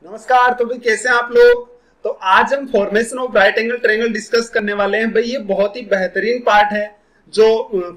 नमस्कार। तो भाई कैसे हैं आप लोग। तो आज हम formation of right angle triangle discuss करने वाले हैं। भाई ये बहुत ही बेहतरीन पार्ट है जो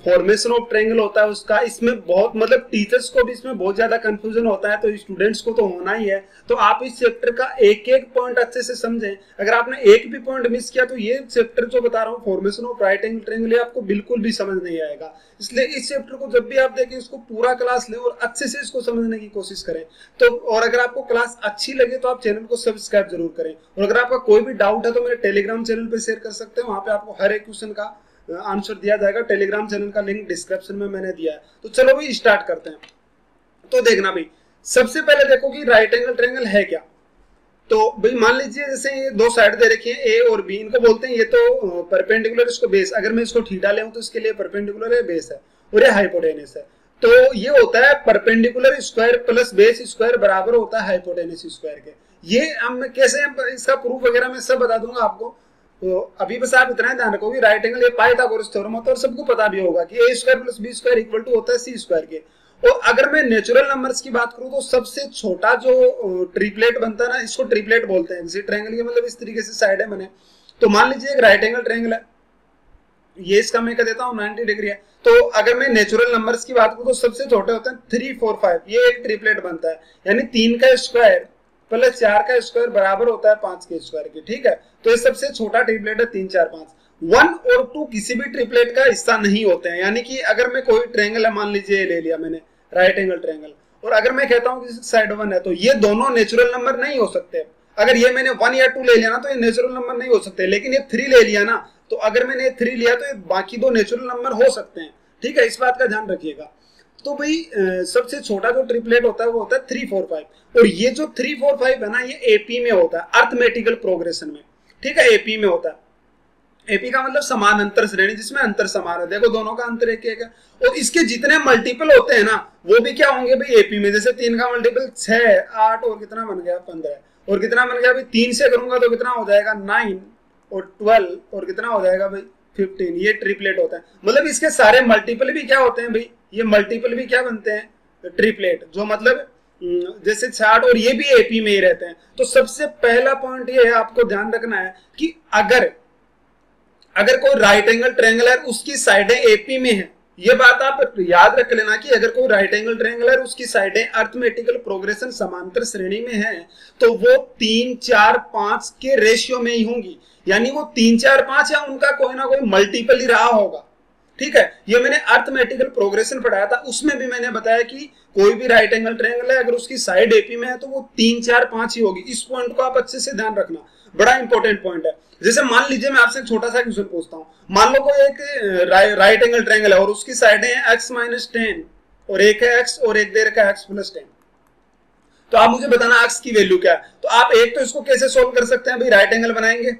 फॉर्मेशन ऑफ ट्रायंगल होता है उसका। इसमें बहुत मतलब टीचर्स को भी इसमें बहुत ज्यादा कंफ्यूजन होता है, तो स्टूडेंट्स को तो होना ही है। तो आप इस चैप्टर का एक एक पॉइंट अच्छे से समझें। अगर आपने एक भी पॉइंट मिस किया तो ये चैप्टर जो बता रहा हूँ formation of right angle triangle आपको बिल्कुल भी समझ नहीं आएगा। इसलिए इस चैप्टर को जब भी आप देखें इसको पूरा क्लास लें और अच्छे से इसको समझने की कोशिश करें। तो और अगर आपको क्लास अच्छी लगे तो आप चैनल को सब्सक्राइब जरूर करें। और अगर आपका कोई भी डाउट है तो मेरे टेलीग्राम चैनल पे शेयर कर सकते हैं। वहां पे आपको हर एक क्वेश्चन का आंसर दिया जाएगा। टेलीग्राम चैनल का लिंक डिस्क्रिप्शन में मैंने दिया है। तो चलो भाई स्टार्ट करते हैं। तो देखना भाई, सबसे पहले देखो कि राइट एंगल ट्रायंगल है क्या। तो भाई मान लीजिए जैसे ये दो साइड दे रखी है ए और बी, इनको बोलते हैं ये तो परपेंडिकुलर, इसको बेस। अगर मैं इसको थीटा ले तो इसके लिए परपेंडिकुलर है, बेस है, और ये हाइपोटेनस है। तो ये होता है perpendicular square plus base square बराबर होता है हाइपोटेनस स्क्वायर के। ये हम कैसे इसका प्रूफ वगैरह मैं सब बता दूंगा आपको। तो अभी बस आप इतना ध्यान रखो कि राइट एंगल ये पाइथागोरस थ्योरम होता है और सबको पता भी होगा कि A square plus B square equal to होता है सी स्क्वायर के। और अगर मैं नेचुरल नंबर्स की बात करूं तो सबसे छोटा जो ट्रिपलेट बनता है ना, इसको ट्रिपलेट बोलते हैं। जैसे ट्रायंगल के मतलब इस तरीके से साइड है बने। तो मान लीजिए एक राइट एंगल ट्रायंगल है, ये इसका मैं कह देता हूँ 90 डिग्री है। तो अगर मैं नेचुरल नंबर्स की बात करूं तो सबसे छोटे होते हैं 3, 4, 5। ये एक ट्रिपलेट बनता है, यानी 3 का स्क्वायर प्लस 4 का स्क्वायर बराबर होता है 5 के स्क्वायर के। ठीक है, तो ये सबसे छोटा ट्रिपलेट है 3, 4, 5। 1 और 2 किसी भी ट्रिपलेट का हिस्सा नहीं होते हैं। यानी कि अगर मैं कोई ट्रायंगल है, मान लीजिए ले लिया मैंने राइट एंगल ट्रायंगल, और अगर मैं कहता हूं कि साइड 1 है तो ये दोनों नेचुरल नंबर नहीं हो सकते। अगर ये मैंने 1 या 2 ले लिया ना तो ये नेचुरल नंबर नहीं हो सकते। लेकिन ये 3 ले लिया ना, तो अगर मैंने 3 लिया तो ये बाकी दो नेचुरल नंबर हो सकते हैं। ठीक है, इस बात का ध्यान रखिएगा। तो भाई सबसे छोटा जो ट्रिपलेट होता है वो होता है 3, 4, 5। और ये जो 3, 4, 5 है ना, ये एपी में होता है, अर्थमेटिकल प्रोग्रेशन में। ठीक है, एपी में होता है। एपी का मतलब समान अंतर श्रेणी, जिसमें अंतर समान है। देखो दोनों का अंतर एक एक है। और इसके जितने मल्टीपल होते हैं ना वो भी क्या होंगे भाई एपी में। जैसे 3 का मल्टीपल 6, 8 और कितना बन गया 15, और कितना बन गया भाई 3 से करूंगा तो कितना हो जाएगा 9 और 12 और कितना हो जाएगा भाई 15। ये ट्रिपलेट होता है। मतलब इसके सारे मल्टीपल भी क्या होते हैं भाई, ये मल्टीपल भी क्या बनते हैं ट्रिपलेट। जो मतलब जैसे 6 और ये भी एपी में ही रहते हैं। तो सबसे पहला पॉइंट ये है, आपको ध्यान रखना है कि अगर कोई राइट एंगल ट्रायंगल है उसकी साइडें एपी में है, ये बात आप याद रख लेना कि अगर कोई राइट एंगल ट्रायंगल है उसकी साइडें अर्थमेटिकल प्रोग्रेशन समांतर श्रेणी में है तो वो 3, 4, 5 के रेशियो में ही होंगी। यानी वो 3, 4, 5 या उनका कोई ना कोई मल्टीपल ही रहा होगा। ठीक है, ये मैंने अर्थमेटिकल प्रोग्रेशन पढ़ाया था, उसमें भी मैंने बताया कि कोई भी राइट एंगल ट्रायंगल है अगर उसकी साइड एपी में है तो वो 3, 4, 5 ही होगी। इस पॉइंट को आप अच्छे से ध्यान रखना, बड़ा इंपॉर्टेंट पॉइंट है। जैसे मान लीजिए मैं आपसे एक छोटा सा क्वेश्चन पूछता हूं। मान लो कोई एक राइट एंगल ट्रायंगल है और उसकी साइडें हैं x माइनस 10 और एक है x और एक दे रखा है x प्लस 10। तो आप मुझे बताना x की वैल्यू क्या है। तो आप एक तो इसको कैसे सोल्व कर सकते हैं भाई, राइट एंगल बनाएंगे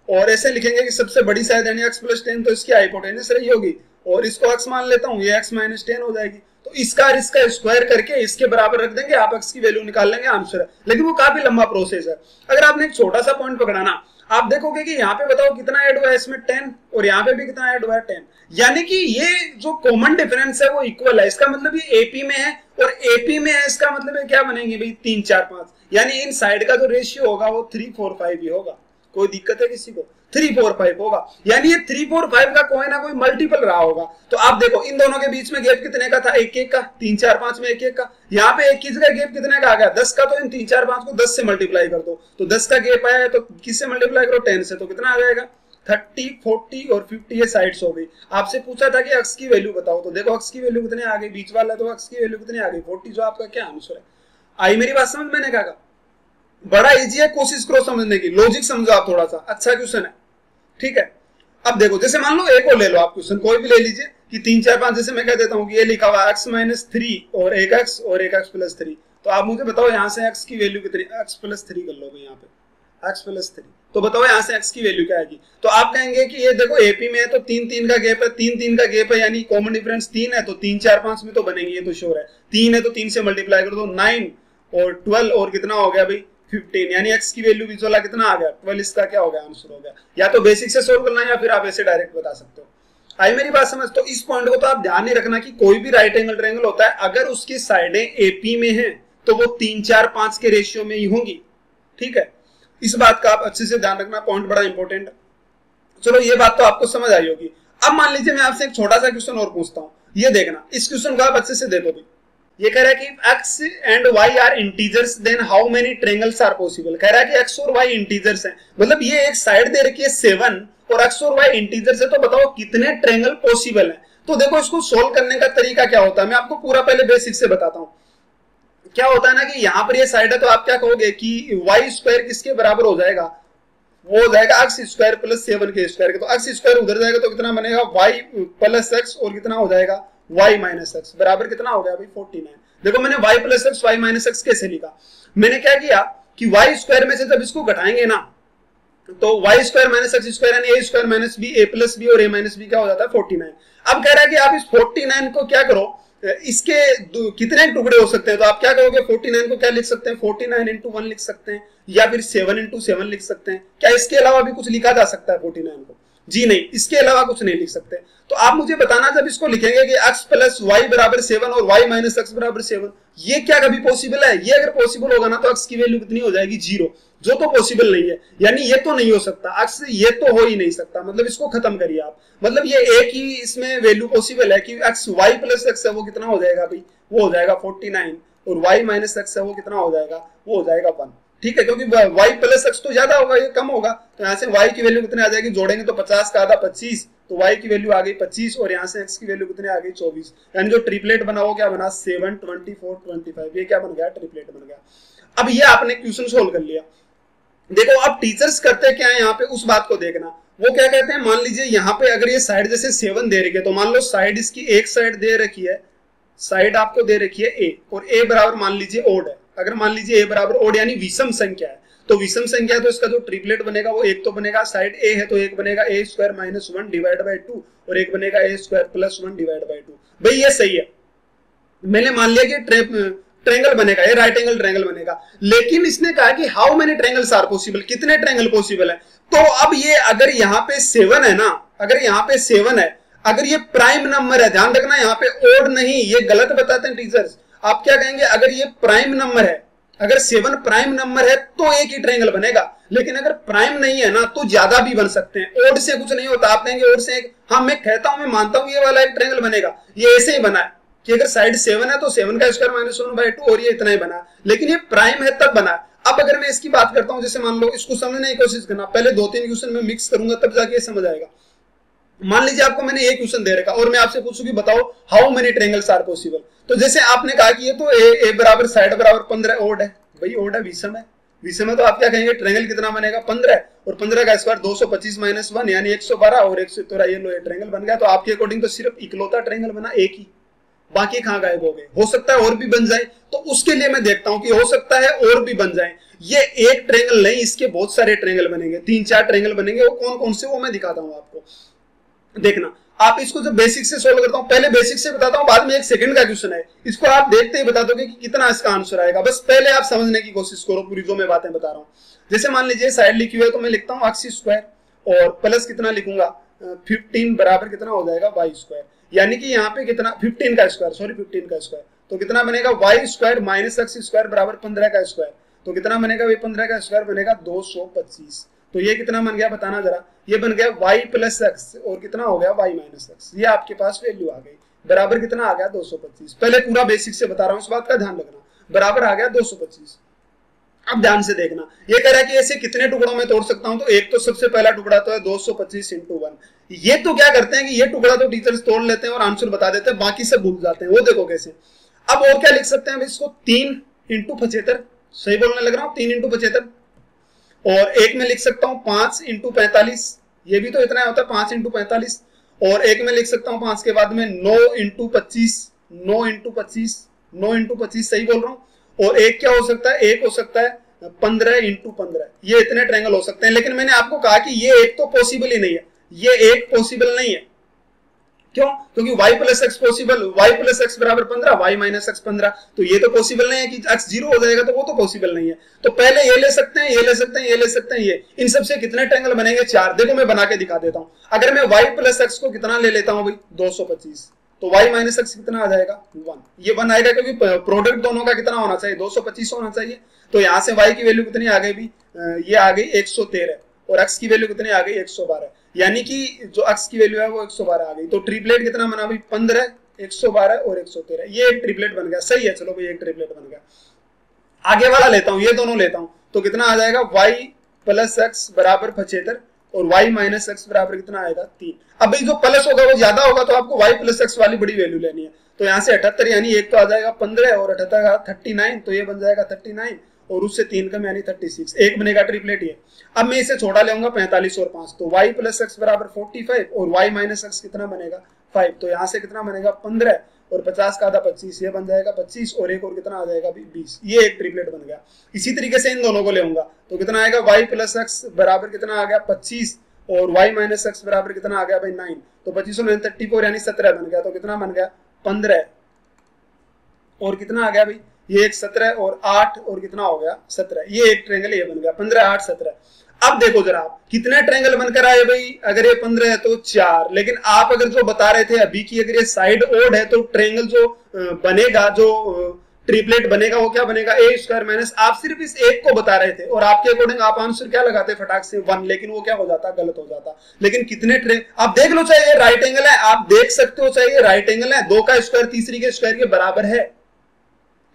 और ऐसे लिखेंगे कि सबसे बड़ी साइड यानी x प्लस 10 तो इसकी हाइपोटेनस रही होगी, और इसको x मान लेता हूं, ये x माइनस 10 हो जाएगी। तो इसका और इसका स्क्वायर करके इसके बराबर रख देंगे, आप x की वैल्यू निकाल लेंगे, आंसर है। लेकिन वो काफी लंबा प्रोसेस है। अगर आपने एक छोटा सा पॉइंट पकड़ा ना, आप देखोगे कि यहाँ पे बताओ कितना ऐड हुआ है इसमें 10, और यहाँ पे भी कितना ऐड हुआ है 10। यानी कि ये जो कॉमन डिफरेंस है वो इक्वल है। इसका मतलब ये एपी में है और एपी में है, इसका मतलब है क्या बनेगी भाई 3, 4, 5। यानी इन साइड का जो रेशियो होगा वो 3, 4, 5 ही होगा। कोई दिक्कत है किसी को? 3, 4, 5 होगा। यानी ये 3, 4, 5 का कोई ना कोई मल्टीपल रहा होगा। तो आप देखो इन दोनों के बीच में गैप कितने का था, 1, 1 का। 3, 4, 5 में 1, 1 का। यहाँ पे 21 का गैप कितने का आ गया, 10 का। तो इन 3, 4, 5 को 10 से मल्टीप्लाई कर दो, तो 10 का गैप आया है तो किससे मल्टीप्लाई करो, 10 से। तो कितना आ जाएगा 30, 40 और 50, ये साइड्स हो गई। आपसे पूछा था कि अक्स की वैल्यू बताओ, तो देखो अक्स की वैल्यू कितने आ गई, बीच वाला तो अक्स की वैल्यू कितनी आ गई 40, जो आपका क्या आंसर है। आई मेरी बात समझ, मैंने कहा बड़ा इजी है, कोशिश करो समझने की, लॉजिक समझो आप थोड़ा सा, अच्छा क्वेश्चन है। ठीक है, अब देखो जैसे मान लो एक और ले लो, आप क्वेश्चन कोई भी ले लीजिए कि 3, 4, 5। जैसे मैं कह देता हूं कि ये लिखा हुआ x माइनस 3 और एक x और एक x प्लस 3। तो आप मुझे बताओ यहाँ से x की वैल्यू कितनी, x प्लस 3 कर लो भाई, यहाँ पे x प्लस 3। तो बताओ यहाँ से x की वैल्यू क्या आएगी। तो आप कहेंगे कि ये देखो एपी में है तो 3, 3 का गैप है, 3, 3 का गैप है, यानी कॉमन डिफरेंस 3 है, तो 3, 4, 5 में तो बनेंगे, ये तो श्योर है। 3 है तो 3 से मल्टीप्लाई कर दो, 9 और 12 और कितना हो गया भाई 15। यानी x की वैल्यू बीच वाला कितना आ गया 12, इसका क्या हो गया आंसर हो गया। या तो बेसिक से सोल्व करना है या फिर आप ऐसे डायरेक्ट बता सकते हो। आई मेरी बात समझ। तो इस पॉइंट को तो आप ध्यान नहीं रखना कि कोई भी राइट एंगल ट्रायंगल होता है अगर उसकी साइडें एपी में हैं तो वो 3, 4, 5 के रेशियो में ही होंगी। ठीक है, इस बात का आप अच्छे से ध्यान रखना, पॉइंट बड़ा इंपॉर्टेंट है। चलो ये बात तो आपको समझ आई होगी। अब मान लीजिए मैं आपसे एक छोटा सा क्वेश्चन और पूछता हूं, ये देखना, इस क्वेश्चन को आप अच्छे से देखो भी। ये कह रहा है कि x and y are integers then how many triangles are possible. कह रहा है कि x और y इंटीजर्स हैं, मतलब ये एक साइड दे रखी है 7 और x और y इंटीजर्स है, तो बताओ कितने ट्रायंगल पॉसिबल हैं। तो देखो इसको सोल्व करने का तरीका क्या होता है, मैं आपको पूरा पहले बेसिक से बताता हूं। क्या होता है ना कि यहां पर ये साइड है, तो आप क्या कहोगे कि y स्क्वायर किसके बराबर हो जाएगा, वो हो जाएगा x स्क्वायर प्लस 7 के स्क्वायर के। तो x स्क्वायर उधर जाएगा तो कितना बनेगा y प्लस x और कितना हो जाएगा y माइनस एक्स बराबर कितना हो गया भाई 49। देखो मैंने y plus x y minus x कैसे लिखा, मैंने क्या किया कि y स्क्वायर में से जब इसको घटाएंगे ना तो y square minus x square यानी a square minus b a plus b और a माइनस बी क्या हो जाता है 49। अब कह रहा है कि आप इस 49 को क्या करो, इसके कितने टुकड़े हो सकते हैं, तो आप क्या करोगे 49 को क्या लिख सकते हैं 49 इंटू 1 लिख सकते हैं या फिर 7 इंटू 7 लिख सकते हैं। क्या इसके अलावा भी कुछ लिखा जा सकता है 49 को? जी नहीं, इसके अलावा कुछ नहीं लिख सकते। तो आप मुझे बताना जब इसको लिखेंगे कि x प्लस वाई बराबर 7 और y माइनस एक्स बराबर 7, ये क्या कभी पॉसिबल है? ये अगर पॉसिबल होगा ना तो x की वैल्यू कितनी हो जाएगी 0, जो तो पॉसिबल नहीं है, यानी ये तो नहीं हो सकता, x ये तो हो ही नहीं सकता, मतलब इसको खत्म करिए आप। मतलब ये एक ही इसमें वैल्यू पॉसिबल है कि x y प्लस एक्स है वो कितना हो जाएगा भाई, वो हो जाएगा 49 और y माइनस एक्स है वो कितना हो जाएगा, वो हो जाएगा 1। ठीक है, क्योंकि y प्लस एक्स तो ज्यादा होगा, ये कम होगा, तो यहाँ से y की वैल्यू कितने आ जाएगी, जोड़ेंगे तो 50 का आधा 25, तो y की वैल्यू आ गई 25 और यहाँ से x की वैल्यू कितने आ गई 24। यानी जो ट्रिपलेट बना वो क्या बना 7 24 25, ये क्या बन गया ट्रिपलेट बन गया। अब ये आपने क्वेश्चन सोल्व कर लिया। देखो अब टीचर्स करते क्या है यहाँ पे, उस बात को देखना। वो क्या कहते हैं, मान लीजिए यहाँ पे अगर ये साइड जैसे 7 दे रखी है, तो मान लो साइड इसकी एक साइड दे रखी है, साइड आपको दे रखी है a और a बराबर मान लीजिए ओड है। अगर मान लीजिए a बराबर ओड यानी विषम संख्या है, तो विषम संख्या है तो इसका जो ट्रिपलेट बनेगा वो एक तो बनेगा, साइड a है तो एक बनेगा a square minus 1 divide by 2 और एक बनेगा a square plus 1 divide by 2। भाई ये सही है, मैंने मान लिया कि ट्रायंगल बनेगा, ये राइट एंगल ट्रायंगल बनेगा। लेकिन इसने कहा कि how many triangles are possible, कितने ट्रायंगल पॉसिबल है। तो अब ये अगर यहाँ पे 7 है ना, अगर यहाँ पे 7 है, अगर ये प्राइम नंबर है, ध्यान रखना यहाँ पे ओड नहीं, ये गलत बताते हैं टीचर्स। आप क्या कहेंगे, अगर ये प्राइम नंबर है, अगर 7 प्राइम नंबर है तो एक ही ट्रायंगल बनेगा, लेकिन अगर प्राइम नहीं है ना तो ज्यादा भी बन सकते हैं। ओड से कुछ नहीं होता, आप कहेंगे ओड से एक, हाँ मैं कहता हूं, मैं मानता हूं ये वाला एक ट्रायंगल बनेगा, ये ऐसे ही बना है कि अगर साइड 7 है तो 7 का स्क्वायर माइनस 1 बाई 2 और ये इतना ही बना, लेकिन ये प्राइम है तब बना। अब अगर मैं इसकी बात करता हूं, जैसे मान लो, इसको समझने की कोशिश करना, पहले 2-3 क्वेश्चन में मिक्स करूंगा तब जाके समझ आएगा। मान लीजिए आपको मैंने एक क्वेश्चन दे रखा और मैं आपसे पूछूं कि बताओ how many triangles are possible. तो जैसे आपने कहा कि ये तो ए बराबर साइड बराबर 15 ओड है, भाई ओड है, विषम है, विषम है तो आप क्या कहेंगे ट्रायंगल कितना बनेगा 15 और 15 का स्क्वायर 225 माइनस 1 यानी 112 और 113, ये लो ट्रायंगल बन गया। तो आपके अकॉर्डिंग तो सिर्फ इकलौता ट्रायंगल बना एक ही, बाकी कहां गायब हो गए। हो सकता है और भी बन जाए, तो उसके लिए मैं देखता हूं कि हो सकता है और भी बन जाए। ये एक ट्रायंगल नहीं, इसके बहुत सारे ट्रायंगल बनेंगे, 3-4 ट्रायंगल बनेंगे, वो कौन कौन से वो मैं दिखाता हूं आपको। देखना आप इसको जब बेसिक से सोल्व करता हूं, पहले बेसिक से बताता हूं, बाद में 1 सेकंड का क्वेश्चन है, इसको आप देखते ही बता दोगे कि कितना इसका आंसर आएगा। बस पहले आप समझने की कोशिश करो पूरी जो मैं बातें बता रहा हूं। जैसे मान लीजिए साइड लिखी हुई है तो मैं लिखता हूं x स्क्वायर और प्लस कितना लिखूंगा 15 बराबर कितना हो जाएगा y स्क्वायर, यानी कि यहाँ पे कितना 15 का स्क्वायर, तो कितना बनेगा y square minus x square बराबर 15 का स्क्वायर, तो कितना बनेगा, 15 का स्क्वायर बनेगा 225। तो ये कितना बन गया बताना जरा, ये बन गया y प्लस एक्स और कितना हो गया y माइनस एक्स, ये आपके पास वैल्यू आ गई, बराबर कितना आ गया 225। पहले पूरा बेसिक से बता रहा हूं, इस बात का ध्यान रखना, बराबर आ गया 225। अब ध्यान से देखना, ये कह रहा है कि ऐसे कितने टुकड़ों में तोड़ सकता हूं, तो एक तो सबसे पहला टुकड़ा तो है 225 इंटू 1। ये तो क्या करते हैं कि ये टुकड़ा तो टीचर्स तोड़ लेते हैं और आंसर बता देते हैं, बाकी सब भूल जाते हैं, वो देखो कैसे। अब और क्या लिख सकते हैं इसको, 3 इंटू 75, सही बोलने लग रहा हूं, 3 इंटू 75, और एक में लिख सकता हूं 5 इंटू 45, ये भी तो इतना होता है 5 इंटू 45, और एक में लिख सकता हूं 5 के बाद में 9 इंटू 25, 9 इंटू 25, 9 इंटू 25, सही बोल रहा हूं। और एक क्या हो सकता है, एक हो सकता है 15 इंटू 15, ये इतने ट्रायंगल हो सकते हैं। लेकिन मैंने आपको कहा कि ये एक तो पॉसिबल ही नहीं है, ये एक पॉसिबल नहीं है, क्यों, क्योंकि y plus x possible, y plus x बराबर 15, y माइनस एक्स 15, तो ये तो पॉसिबल नहीं है कि x 0 हो जाएगा, तो वो तो पॉसिबल नहीं है। तो पहले ये ले सकते हैं, ये ले सकते हैं, ये ले सकते हैं, ये, इन सबसे कितने ट्रायंगल बनेंगे 4। देखो मैं बना के दिखा देता हूं। अगर मैं y प्लस एक्स को कितना ले लेता हूं भाई 225, तो y माइनस एक्स कितना आ जाएगा 1। ये 1 आएगा क्योंकि प्रोडक्ट दोनों का कितना होना चाहिए 225 होना चाहिए। तो यहाँ से y की वैल्यू कितनी आ गई भी, ये आ गई 113 और x की वैल्यू कितनी आ गई 112, यानी कि जो x की वैल्यू है वो 112 आ गई। तो ट्रिपलेट कितना बना भाई 15, 112 और 113, ये एक ट्रिपलेट बन गया। सही है, चलो भाई एक ट्रिपलेट बन गया। आगे वाला लेता हूं, ये दोनों लेता हूं, तो कितना आ जाएगा y प्लस एक्स बराबर 75 और y माइनस एक्स बराबर कितना आएगा 3। अब भाई जो प्लस होगा वो ज्यादा होगा तो आपको y प्लस एक्स वाली बड़ी वैल्यू लेनी है। तो यहाँ से 78 यानी एक तो आ जाएगा 15 और 78 39, तो ये बन जाएगा 39 और उससे 3 कम यानी 36, एक बनेगा ट्रिपलेट ये। अब मैं इसे छोटा लेऊंगा 45 और 5, तो y प्लस एक्स बराबर 45 और y माइनस एक्स कितना बनेगा 5, तो यहाँ से कितना बनेगा 15 और 50 का आधा 25, ये बन जाएगा 25 और एक और कितना आ जाएगा 20, ये एक ट्रिपलेट बन गया। इसी तरीके से इन दोनों को लेऊंगा तो कितना आएगा y प्लस एक्स बराबर कितना आ गया 25 और y माइनस एक्स बराबर कितना आ गया भाई 9, तो 25 और 34 यानी 17 बन गया। तो कितना बन गया 15 और कितना आ गया भाई ये एक 17 और 8 और कितना हो गया 17, ये एक ट्रायंगल ये बन गया 15 8 17। अब देखो जरा आप कितने ट्रायंगल बनकर आए भाई, अगर ये 15 है तो 4, लेकिन आप अगर जो बता रहे थे अभी की अगर ये साइड ओड है तो ट्रायंगल जो बनेगा, जो ट्रिपलेट बनेगा वो क्या बनेगा ए स्क्वायर माइनस, आप सिर्फ इस एक को बता रहे थे और आपके अकॉर्डिंग आप आंसर क्या लगाते फटाक से 1, लेकिन वो क्या हो जाता गलत हो जाता। लेकिन कितने आप देख लो, चाहे ये राइट एंगल है आप देख सकते हो, चाहे ये राइट एंगल है 2 का स्क्वायर तीसरी के स्क्वायर के बराबर है,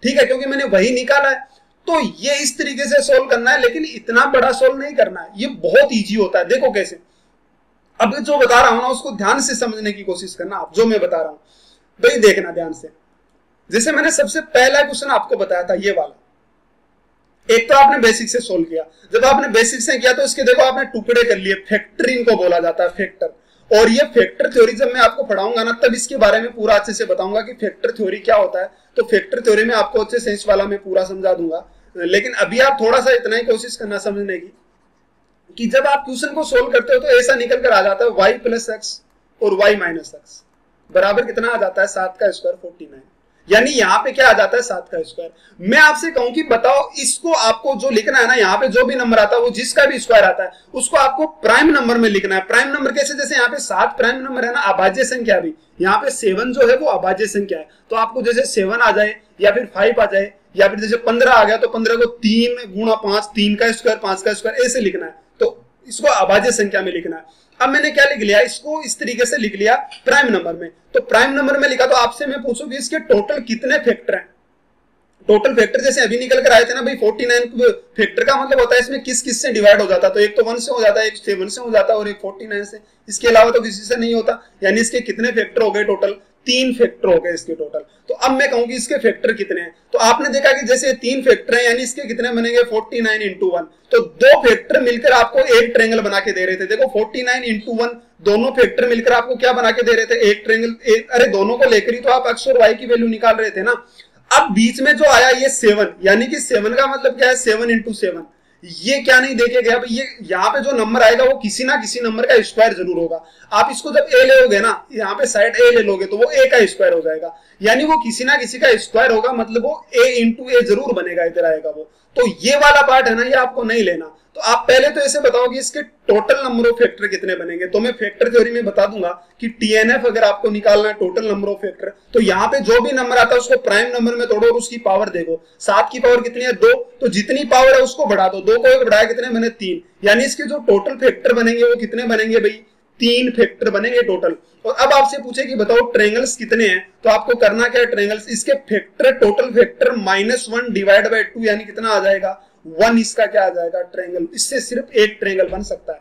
ठीक है, क्योंकि मैंने वही निकाला है। तो ये इस तरीके से सोल्व करना है, लेकिन इतना बड़ा सोल्व नहीं करना है, ये बहुत इजी होता है। देखो कैसे, अब जो बता रहा हूं ना उसको ध्यान से समझने की कोशिश करना, आप जो मैं बता रहा हूं भाई देखना ध्यान से। जैसे मैंने सबसे पहला क्वेश्चन आपको बताया था ये वाला, एक तो आपने बेसिक से सोल्व किया, जब आपने बेसिक से किया तो इसके देखो आपने टुकड़े कर लिए, फैक्टरिंग को बोला जाता है फैक्टर, और ये फैक्टर थ्योरी जब मैं आपको पढ़ाऊंगा ना तब इसके बारे में पूरा अच्छे से बताऊंगा कि फैक्टर थ्योरी क्या होता है। तो फैक्टर थ्योरी में आपको अच्छे से इस वाला मैं पूरा समझा दूंगा, लेकिन अभी आप थोड़ा सा इतना ही कोशिश करना समझने की कि जब आप क्वेश्चन को सोल्व करते हो तो ऐसा निकल कर आ जाता है y प्लस एक्स और y माइनस एक्स बराबर कितना आ जाता है 7 का स्क्वायर 49, यानी यहाँ पे क्या आ जाता है 7 का स्क्वायर। मैं आपसे कहूं कि बताओ इसको आपको जो लिखना है ना, यहाँ पे जो भी नंबर आता है वो जिसका भी स्क्वायर आता है उसको आपको प्राइम नंबर में लिखना है। प्राइम नंबर कैसे, जैसे यहाँ पे 7 प्राइम नंबर है ना, अभाज्य संख्या भी, यहाँ पे 7 जो है वो अभाज्य संख्या है, तो आपको जैसे 7 आ जाए या फिर 5 आ जाए या फिर जैसे 15 आ गया तो 15 को 3 गुणा 5, 3 का स्क्वायर 5 का स्क्वायर ऐसे लिखना है, तो इसको अभाज्य संख्या में लिखना है। अब मैंने क्या लिख लिया, इसको इस तरीके से लिख लिया प्राइम नंबर में, तो प्राइम नंबर में लिखा तो आपसे मैं पूछूंगी इसके टोटल कितने फैक्टर हैं। टोटल फैक्टर जैसे अभी निकल कर आए थे ना भाई 49 फैक्टर का मतलब होता है इसमें किस किस से डिवाइड हो जाता है, तो एक तो 1 से हो जाता है, एक 7 से हो जाता है और एक 49 से, इसके अलावा तो किसी से नहीं होता। यानी इसके कितने फैक्टर हो गए टोटल, 3 फैक्टर हो गए इसके टोटल। तो अब मैं कहूंगी इसके फैक्टर कितने हैं, तो आपने देखा कि जैसे 3 फैक्टर हैं यानी इसके कितने बनेंगे 49 इंटू 1, तो 2 फैक्टर मिलकर आपको एक ट्रायंगल बना के दे रहे थे। देखो 49 इंटू 1 दोनों फैक्टर मिलकर आपको क्या बना के दे रहे थे, एक ट्रायंगल। अरे दोनों को लेकर ही तो आप एक्स और वाई की वैल्यू निकाल रहे थे ना। अब बीच में जो आया ये 7, यानी कि 7 का मतलब क्या है 7 इंटू 7, ये क्या नहीं देखे गया भाई, ये यहाँ पे जो नंबर आएगा वो किसी ना किसी नंबर का स्क्वायर जरूर होगा। आप इसको जब ए लोगे ना, यहाँ पे साइड ए ले लोगे तो वो ए का स्क्वायर हो जाएगा, यानी वो किसी ना किसी का स्क्वायर होगा, मतलब वो ए इंटू ए जरूर बनेगा, इधर आएगा वो। तो ये वाला पार्ट है ना ये आपको नहीं लेना। तो आप पहले तो ऐसे बताओ कि इसके टोटल नंबर ऑफ फैक्टर कितने बनेंगे, तो मैं फैक्टर थ्योरी में बता दूंगा कि टीएनएफ अगर आपको निकालना है टोटल नंबर ऑफ फैक्टर, तो यहाँ पे जो भी नंबर आता है उसको प्राइम नंबर में तोड़ो और उसकी पावर देखो। 7 की पावर कितनी है 2, तो जितनी पावर है उसको बढ़ा दो, 2 को 1 बढ़ाया कितने बने 3, यानी इसके जो टोटल फैक्टर बनेंगे वो कितने बनेंगे भाई 3 फैक्टर बनेंगे टोटल। और अब आपसे पूछे कि बताओ ट्रायंगल्स कितने हैं, तो आपको करना क्या है ट्रायंगल्स, इसके factor total factor -1 divide by 2 यानी कितना आ जाएगा 1, इसका क्या आ जाएगा ट्रायंगल। इससे सिर्फ एक ट्रायंगल बन सकता है,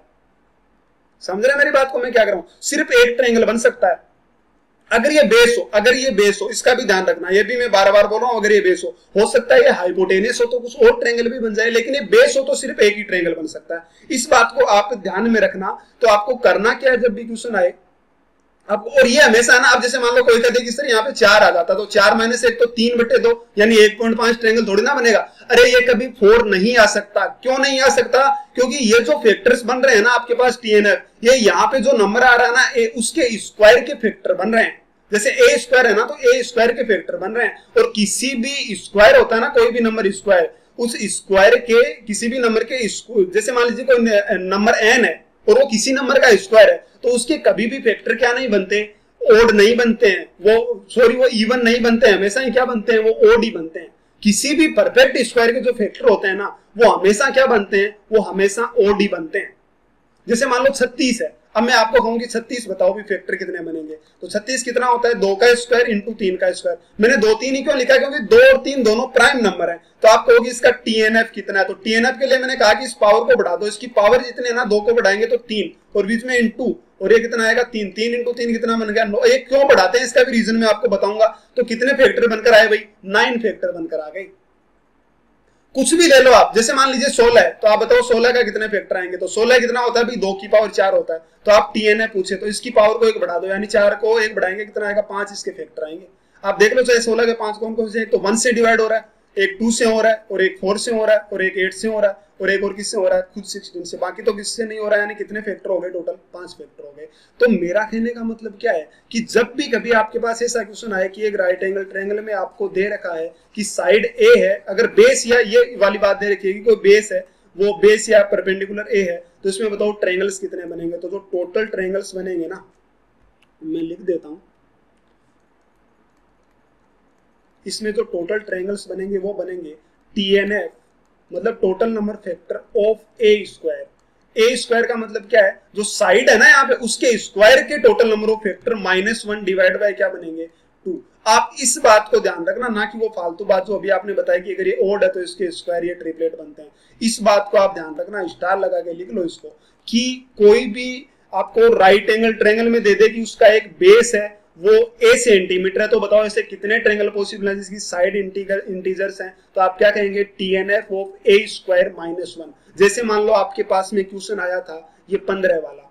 समझ रहे हैं मेरी बात को मैं क्या कर रहा हूं, सिर्फ एक ट्रायंगल बन सकता है अगर ये बेस हो। अगर ये बेस हो, इसका भी ध्यान रखना, ये भी मैं बार बार बोल रहा हूं, अगर ये बेस हो सकता है ये हाइपोटेनस हो तो कुछ और ट्रायंगल भी बन जाए, लेकिन ये बेस हो तो सिर्फ एक ही ट्रायंगल बन सकता है। इस बात को आप ध्यान में रखना। तो आपको करना क्या है, जब भी क्वेश्चन आए अब, और ये हमेशा ना, अब जैसे मान लो कोई कहते कि सर यहाँ पे 4 आ जाता, तो 4 माइनस 1 तो 3/2 यानी 1.5 ट्रायंगल थोड़ी ना बनेगा। अरे ये कभी 4 नहीं आ सकता। क्यों नहीं आ सकता, क्योंकि ये जो फैक्टर्स बन रहे हैं ना आपके पास टीएनएफ, ये यहाँ पे जो नंबर आ रहा है ना उसके स्क्वायर के फैक्टर बन रहे हैं। जैसे ए स्क्वायर है ना, तो ए स्क्वायर के फैक्टर बन रहे हैं। और किसी भी स्क्वायर होता है ना, कोई भी नंबर स्क्वायर, उस स्क्वायर के किसी भी नंबर के, जैसे मान लीजिए कोई नंबर n है और वो किसी नंबर का स्क्वायर है, तो उसके कभी भी फैक्टर क्या नहीं बनते, ओड नहीं बनते हैं, वो इवन नहीं बनते हैं, हमेशा ही क्या बनते हैं, वो ओड ही बनते हैं। किसी भी परफेक्ट स्क्वायर के जो फैक्टर होते हैं ना, वो हमेशा क्या बनते हैं, वो हमेशा ओड ही बनते हैं। जैसे मान लो 36 है, अब मैं आपको कहूंगी 36 बताओ भी फैक्टर कितने बनेंगे, तो 36 कितना होता है, 2 का स्क्वायर इंटू 3 का स्क्वायर। मैंने 2 3 ही क्यों लिखा, क्योंकि 2 और 3 दोनों प्राइम नंबर है। तो आप कहोगे इसका TNF कितना है, तो TNF के लिए मैंने कहा कि इस पावर को बढ़ा दो, इसकी पावर जितने है ना 2 को बढ़ाएंगे तो 3 और बीच में इंटू, और ये कितना आएगा 3, 3 इंटू 3 कितना बन गया 9। एक क्यों बढ़ाते हैं इसका भी रीजन मैं आपको बताऊंगा। तो कितने फैक्टर बनकर आए भाई, 9 फैक्टर बनकर आ गए। कुछ भी ले लो आप, जैसे मान लीजिए 16 है, तो आप बताओ 16 का कितने फैक्टर आएंगे, तो 16 कितना होता है भाई, 2 की पावर 4 होता है। तो आप TNF पूछे तो इसकी पावर को 1 बढ़ा दो, यानी 4 को 1 बढ़ाएंगे कितना आएगा, 5 इसके फैक्टर आएंगे। आप देख लो चाहे 16 के 5 कौन कौन से, तो 1 से डिवाइड हो रहा है, एक 2 से हो रहा है, और एक 4 से हो रहा है, और एक 8 से हो रहा है, और एक और किससे हो रहा है, खुद 16 से, बाकी तो किससे नहीं हो रहा है। यानी कितने फैक्टर हो गए टोटल, 5 फैक्टर हो गए। तो मेरा कहने का मतलब क्या है कि जब भी कभी आपके पास ऐसा क्वेश्चन आए कि एक राइट एंगल ट्रायंगल में आपको दे रखा है कि साइड ए है, अगर बेस या ये वाली बात दे रखी है कि कोई बेस है, वो बेस या परपेंडिकुलर ए है, तो इसमें बताओ ट्रायंगल्स कितने बनेंगे। तो जो टोटल ट्रायंगल्स बनेंगे ना, मैं लिख देता हूं, इसमें जो टोटल ट्रायंगल्स बनेंगे वो बनेंगे TNF, मतलब total number factor of A square. A square का मतलब क्या है, जो साइड है ना यहाँ पे उसके स्क्वायर के total number of factor -1 divide by क्या बनेंगे 2। आप इस बात को ध्यान रखना, ना कि वो फालतू बात जो अभी आपने बताया कि अगर ये ओड है तो इसके स्क्वायर ये ट्रिपलेट बनते हैं। इस बात को आप ध्यान रखना, स्टार लगा के लिख लो इसको, कि कोई भी आपको राइट एंगल ट्रायंगल में दे दे कि उसका एक बेस है वो a सेंटीमीटर है, तो बताओ ऐसे कितने ट्रायंगल पॉसिबल है जिसकी साइड इंटीजर्स हैं। तो आप क्या कहेंगे, TNF ऑफ a स्क्वायर -1। जैसे मान लो आपके पास में क्वेश्चन आया था ये 15 वाला,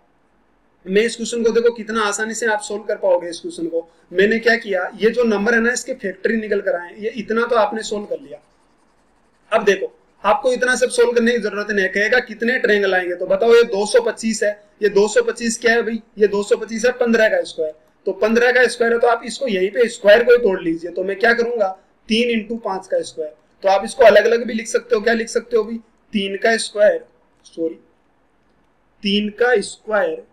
मैं इस क्वेश्चन को देखो कितना आसानी से आप सोल्व कर पाओगे। इस क्वेश्चन को मैंने क्या किया, ये जो नंबर है ना इसके फैक्टर ही निकल कर आए, ये इतना तो आपने सोल्व कर लिया। अब देखो आपको इतना सब सोल्व करने की जरूरत नहीं, कहेगा कितने ट्रायंगल आएंगे, तो बताओ ये 225 है, ये 225 क्या है भाई, ये 225 है 15 का स्क्वायर, तो 15 का स्क्वायर है, तो आप इसको यहीं पे स्क्वायर को ही तोड़ लीजिए। तो मैं क्या करूंगा, 3 इंटू 5 का स्क्वायर, तो आप इसको अलग अलग भी लिख सकते हो, क्या लिख सकते हो भाई, 3 का स्क्वायर, सॉरी 3 का स्क्वायर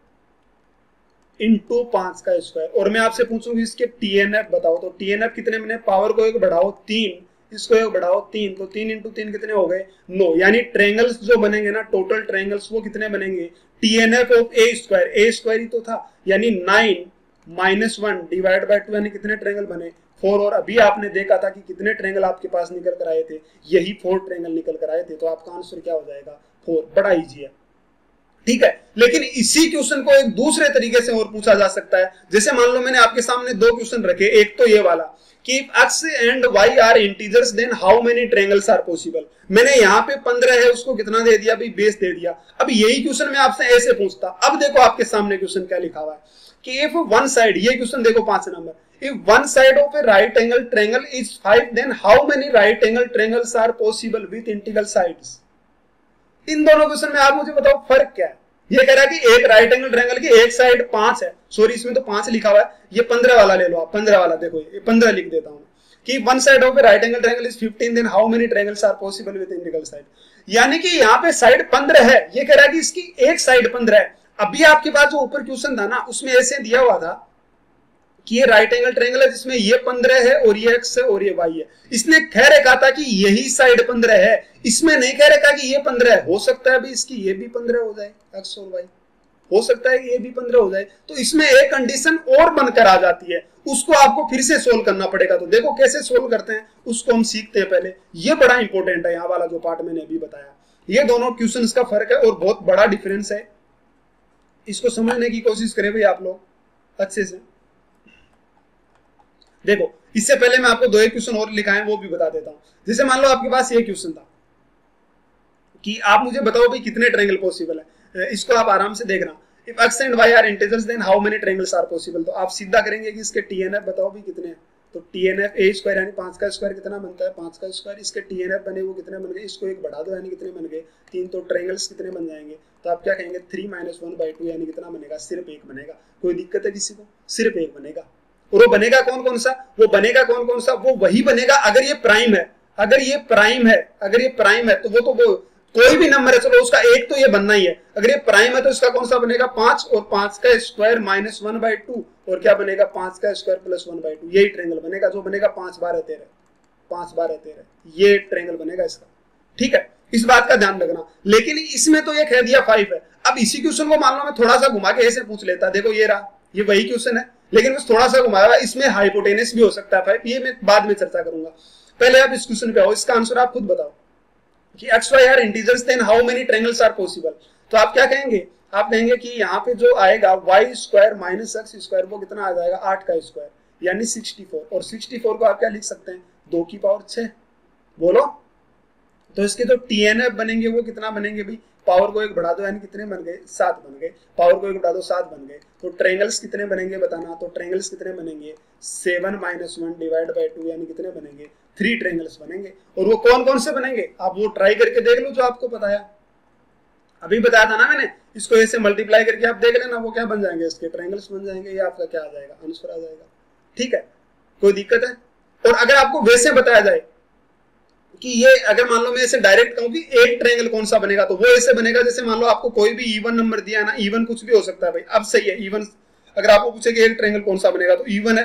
इंटू 5 का स्क्वायर। और मैं आपसे पूछूंगी इसके TNF बताओ, तो TNF कितने बने, पावर को 1 बढ़ाओ 3, इसको 1 बढ़ाओ 3, तो 3 इंटू 3 कितने हो गए 9। यानी ट्रायंगल्स जो बनेंगे ना, टोटल ट्रायंगल्स वो कितने बनेंगे, TNF ऑफ a स्क्वायर ही तो था, यानी 9 -1 डिवाइड बाय 2, यानी कितने ट्रायंगल बने 4। और अभी आपने देखा था कि कितने ट्रायंगल आपके पास निकल कर आए थे, यही 4 ट्रायंगल निकल कर आए थे। तो आपका आंसर क्या हो जाएगा 4, बड़ा इजी है, ठीक है। लेकिन इसी क्वेश्चन को एक दूसरे तरीके से और पूछा जा सकता है। जैसे मान लो मैंने आपके सामने 2 क्वेश्चन रखे, एक तो ये वाला कि x and y are integers then how many triangles are possible। मैंने यहाँ पे 15 है, उसको कितना दे दिया भाई, बेस दे दिया। अब यही क्वेश्चन मैं आपसे ऐसे पूछता, अब देखो आपके सामने क्वेश्चन क्या लिखा हुआ है कि if one side, ये क्वेश्चन देखो 5 number, if one side of a right angle triangle is 5 then how many right angle triangles are possible with integral sides। इन दोनों क्वेश्चन में आप मुझे बताओ फर्क क्या है। ये कह रहा है कि एक राइट एंगल ट्रायंगल की एक साइड 5 है, सॉरी इसमें तो 5 लिखा हुआ है, ये 15 वाला ले लो आप, 15 वाला देखो, ये 15 लिख देता हूं कि one side of a right angle triangle is 15 then how many triangles are possible with integral side. यानी कि यहाँ पे साइड 15 है, ये कह रहा है कि इसकी एक साइड 15 है। अभी आपके पास जो ऊपर क्वेश्चन था ना, उसमें ऐसे दिया हुआ था कि ये राइट एंगल ट्रायंगल है जिसमें ये 15 है और ये x है और ये y है। इसने कह रखा था कि यही साइड 15 है, इसमें नहीं कह रखा कि ये 15 है। हो सकता है अभी इसकी ये भी 15 हो जाए, x और y, हो सकता है कि ये भी 15 हो जाए। तो इसमें एक कंडीशन और बनकर आ जाती है, उसको आपको फिर से सोल्व करना पड़ेगा। तो देखो कैसे सोल्व करते हैं, उसको हम सीखते हैं पहले। ये बड़ा इंपॉर्टेंट है, यहाँ वाला जो पार्ट मैंने अभी बताया, ये दोनों क्वेश्चंस का फर्क है और बहुत बड़ा डिफरेंस है। इसको समझने की कोशिश करें भाई आप लोग अच्छे से। देखो इससे पहले मैं आपको 2 क्वेश्चन और लिखाए वो भी बता देता हूं। जैसे मान लो आपके पास ये क्वेश्चन था कि आप मुझे बताओ भाई कितने ट्रायंगल पॉसिबल है। इसको आप आराम से देखना, if x and y are integers then how many triangles are possible। तो आप सीधा करेंगे कि इसके TNF बताओ भी कितने हैं। तो TNF a स्क्वायर यानी 5 का स्क्वायर कितना बनता है, 5 का स्क्वायर। इसके TNF बने वो कितने बन गए, इसको 1 बढ़ा दो यानी कितने बन गए 3। तो ट्रायंगल्स कितने बन जाएंगे, तो आप क्या कहेंगे 3 - 1/2 यानी कितना बनेगा, सिर्फ 1 बनेगा। कोई दिक्कत है किसी को, सिर्फ 1 बनेगा। और वो बनेगा कौन कौन सा, वो बनेगा कौन कौन सा, वो वही बनेगा अगर ये प्राइम है। अगर ये प्राइम है, अगर ये प्राइम है तो वो कोई भी नंबर है, चलो उसका एक तो ये बनना ही है। अगर ये प्राइम है तो इसका कौन सा बनेगा 5 और 5 का स्क्वायर माइनस 1/2 और क्या बनेगा 5 का स्क्वायर प्लस 1/2। यही ट्रायंगल बनेगा जो बनेगा 5 12 13, 5 12 13, ये ट्रायंगल बनेगा इसका। ठीक है, इस बात का ध्यान रखना। लेकिन इसमें तो ये कह दिया 5 है। अब इसी क्वेश्चन को मान लो मैं थोड़ा सा घुमा के ऐसे पूछ लेता, देखो ये रहा, ये वही क्वेश्चन है लेकिन बस थोड़ा सा घुमाया, इसमें हाइपोटेनस भी हो सकता है 5, ये मैं बाद में चर्चा करूंगा। पहले आप इस क्वेश्चन पे आओ, इसका आंसर आप खुद बताओ कि x y are integers then how many triangles are possible. तो आप क्या कहेंगे, आप कहेंगे कि यहाँ पे जो आएगा y square minus x square वो कितना आ जाएगा 8 का स्क्वायर यानी 64, और 64 को आप क्या लिख सकते हैं 2 की पावर 6। बोलो, तो इसके जो TNF बनेंगे वो कितना बनेंगे भाई, पावर को एक बढ़ा दो यानी कितने बन गए 7 बन गए, पावर को एक बढ़ा दो 7 बन गए। तो ट्रायंगल्स कितने बनेंगे बताना, तो ट्रायंगल्स कितने बनेंगे 7 - 1 डिवाइड बाय 2 यानी कितने बनेंगे 3 ट्रायंगल्स बनेंगे। और वो कौन कौन से बनेंगे आप वो ट्राई करके देख लो, जो आपको बताया अभी बताया था ना मैंने, इसको ऐसे मल्टीप्लाई करके आप देख लेना वो क्या बन जाएंगे, इसके ट्रायंगल्स बन जाएंगे, ये आपका क्या आ जाएगा आंसर आ जाएगा। ठीक है, कोई दिक्कत है। और अगर आपको वैसे बताया जाए कि ये अगर मान लो मैं ऐसे डायरेक्ट कहूं कि एक ट्रायंगल कौन सा बनेगा, तो वो ऐसे बनेगा जैसे मान लो आपको कोई भी इवन नंबर दिया है ना, इवन कुछ भी हो सकता है भाई। अब सही है, इवन अगर आपको पूछे कि एक ट्रायंगल कौन सा बनेगा तो इवन है,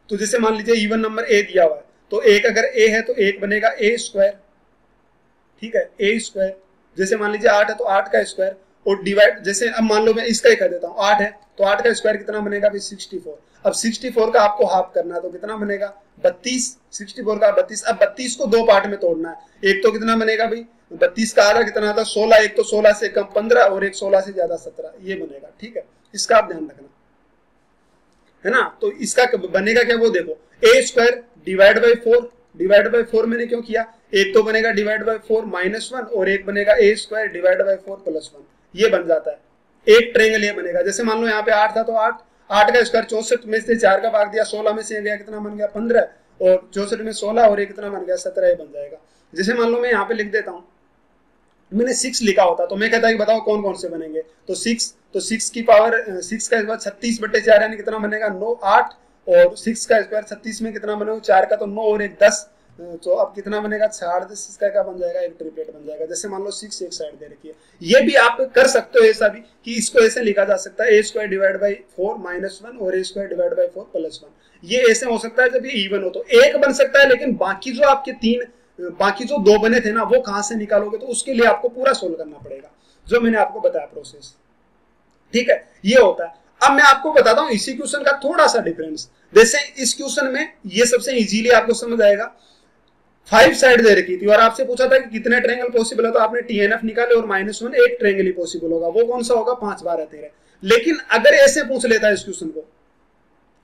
तो जैसे मान लीजिए इवन नंबर ए दिया हुआ है, तो एक अगर ए है तो एक बनेगा ए स्क्वायर। ठीक है, ए स्क्वायर। जैसे मान लीजिए 8 है तो 8 का स्क्वायर, और डिवाइड जैसे अब मान लो मैं इसका ही कर देता हूँ, 8 है तो 8 का स्क्वायर कितना बनेगा भाई 64। अब 64 का आपको हाफ करना है तो कितना बनेगा 32, 64 का 32। अब 32 को दो पार्ट में तोड़ना है, एक तो कितना बनेगा भाई 32 का आधा कितना था 16, एक तो 16 से कम 15 और एक 16 से ज्यादा 17, ये बनेगा। ठीक है, इसका आप ध्यान रखना है ना। तो इसका बनेगा क्या वो देखो, A square divide by 4, divide by 4 मैंने क्यों किया, एक तो बनेगा डिवाइड बाई 4 -1 और एक बनेगा ए स्क्वायर डिवाइड बाई 4 + 1, ये बन जाता है एक ट्रायंगल ये बनेगा। जैसे मान लो यहाँ पे 8 था तो 8 का स्क्वायर 64 में से 4 का भाग दिया, 16 में से गया कितना बन गया 15, और 64 में 16 और एक कितना बन गया 17, ये बन जाएगा। जैसे मान लो मैं यहाँ पे लिख देता हूँ, मैंने 6 लिखा होता तो मैं कहता कि बताओ कौन कौन से बनेंगे, तो 6 की पावर 6 का स्क्वायर 36/4 यानी कितना बनेगा 9 8, और 6 का स्क्वायर 36 में कितना बनेगा 4 का तो 9 और एक 10, तो अब कितना बनेगा 38, इसका क्या बन जाएगा एक ट्रिपलेट बन जाएगा। जैसे मान लो 6 एक साइड दे रखी है, ये भी आप कर सकते हो ऐसा भी कि इसको ऐसे लिखा जा सकता है ए स्क्वायर डिवाइड बाई 4 -1 और ए स्क्वायर डिवाइड बाई 4 + 1, ये ऐसे हो सकता है जब ये इवन हो तो एक बन सकता है। लेकिन बाकी जो आपके बाकी जो 2 बने थे ना वो कहां से निकालोगे, तो उसके लिए आपको पूरा सोल्व करना पड़ेगा जो मैंने आपको बताया प्रोसेस। ठीक है, ये होता है। अब मैं आपको बताता हूं इसी क्वेश्चन का थोड़ा सा डिफरेंस। जैसे इस क्वेश्चन में ये सबसे इजीली आपको समझ आएगा, 5 साइड दे रखी थी और आपसे पूछा था कि कितने ट्रायंगल पॉसिबल है, तो आपने TNF निकाले और -1 एक ट्रायंगल ही पॉसिबल होगा, वो कौन सा होगा 5 12 13। लेकिन अगर ऐसे पूछ लेता है इस क्वेश्चन को,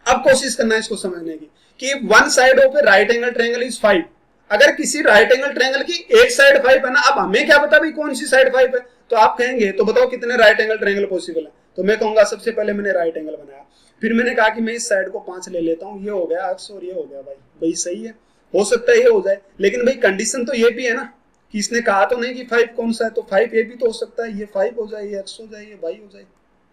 अब कोशिश करना है इसको समझने की कि one side of a right angle triangle is 5। अगर किसी राइट एंगल ट्रायंगल की एक साइड 5 है ना, अब हमें क्या पता भाई कौन सी साइड 5 है, तो आप कहेंगे तो बताओ कितने राइट एंगल ट्रायंगल पॉसिबल है, तो मैं कहूंगा सबसे पहले मैंने राइट एंगल बनाया, फिर मैंने कहा कि मैं इस साइड को 5 ले लेता हूं, ये हो गया अक्स और ये हो गया भाई सही है, हो सकता है ये हो जाए। लेकिन भाई कंडीशन तो ये भी है ना कि इसने कहा तो नहीं कि 5 कौन सा है, तो 5 ये भी तो हो सकता है, ये 5 हो जाए, ये एक्स हो जाए, ये वाई हो जाए।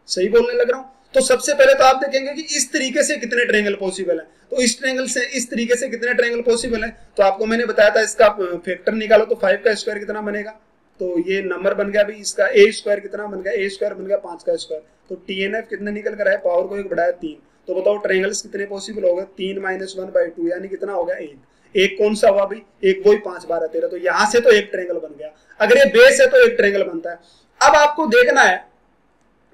सही बोलने लग रहा हूं। तो सबसे पहले तो आप देखेंगे कि इस तरीके से कितने ट्रायंगल पॉसिबल है, तो इस ट्रायंगल से इस तरीके से कितने ट्रायंगल पॉसिबल है, तो आपको मैंने बताया था इसका फैक्टर निकालो, तो 5 का स्क्वायर कितना बनेगा, तो ये नंबर बन गया भाई इसका ए स्क्वायर कितना बन गया, ए स्क्वायर बन गया 5 का स्क्वायर, तो TNF कितना निकल कर आया, पावर को एक बढ़ाया 3, तो बताओ ट्रायंगल्स कितने पॉसिबल हो गए 3 - 1/2 यानी कितना हो गया 1। एक कौन सा हुआ भाई, एक वही 5 12 13, तो यहां से तो एक ट्रायंगल बन गया। अगर ये बेस है तो एक ट्रायंगल बनता है। अब आपको देखना है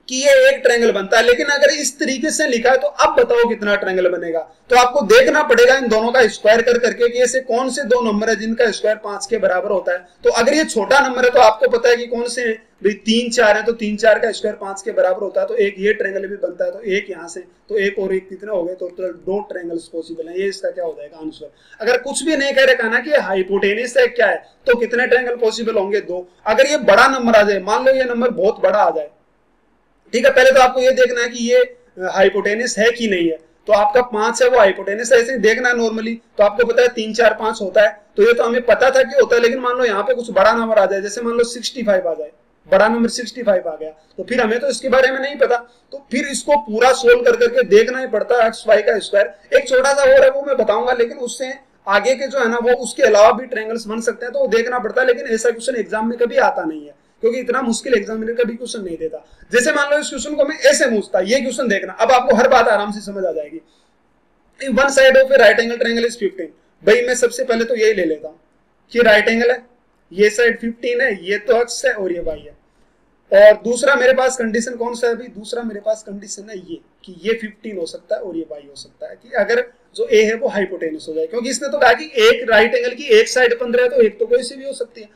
कि ये एक ट्रायंगल बनता है, लेकिन अगर इस तरीके से लिखा है तो अब बताओ कितना ट्रायंगल बनेगा, तो आपको देखना पड़ेगा इन दोनों का स्क्वायर कर करके कि ऐसे कौन से 2 नंबर है जिनका स्क्वायर 5 के बराबर होता है। तो अगर ये छोटा नंबर है तो आपको पता है कि कौन से है भाई 3 4 है, तो 3 4 का स्क्वायर 5 के बराबर होता है, तो एक ये ट्रायंगल भी बनता है, तो एक यहाँ से, तो एक और एक कितना हो गए, तो 2 ट्रायंगल्स पॉसिबल है। ये इसका क्या हो जाएगा आंसर। अगर कुछ भी नहीं कह रखा ना कि हाइपोटेनस है क्या है, तो कितने ट्रायंगल पॉसिबल होंगे 2। अगर ये बड़ा नंबर आ जाए, मान लो ये नंबर बहुत बड़ा आ जाए, ठीक है, पहले तो आपको ये देखना है कि ये हाइपोटेनस है कि नहीं है, तो आपका 5 है वो हाइपोटेनस है, ऐसे देखना है नॉर्मली, तो आपको पता है 3 4 5 होता है, तो ये तो हमें पता था कि होता है। लेकिन मान लो यहाँ पे कुछ बड़ा नंबर आ जाए, जैसे मान लो 65 आ जाए, बड़ा नंबर 65 आ गया, तो फिर हमें तो इसके बारे में नहीं पता, तो फिर इसको पूरा सोल्व कर करके देखना ही पड़ता है एक्स वाई का स्क्वायर। एक छोटा सा और है वो मैं बताऊंगा, लेकिन उससे आगे के जो है ना वो उसके अलावा भी ट्रायंगल्स बन सकते हैं, तो वो देखना पड़ता है। लेकिन ऐसा क्वेश्चन एग्जाम में कभी आता नहीं है, क्योंकि इतना मुश्किल एग्जामिनर कभी क्वेश्चन नहीं देता। जैसे मान लो इस क्वेश्चन को मैं ऐसे पूछता, ये क्वेश्चन देखना, अब आपको हर बात आराम से समझ आ जाएगी। One side of a right angle triangle is 15। भाई मैं सबसे पहले तो यही ले लेता हूं कि राइट एंगल है, ये साइड 15 है, ये तो एक्स है और ये वाई है। और दूसरा मेरे पास कंडीशन कौन सा है अभी, दूसरा मेरे पास कंडीशन है ये कि ये 15 हो सकता है और ये वाई हो सकता है, कि अगर जो ए है वो हाइपोटेनस हो जाए, क्योंकि इसने तो कहा कि एक राइट एंगल की एक साइड 15 है, तो एक तो कोई सी भी हो सकती है।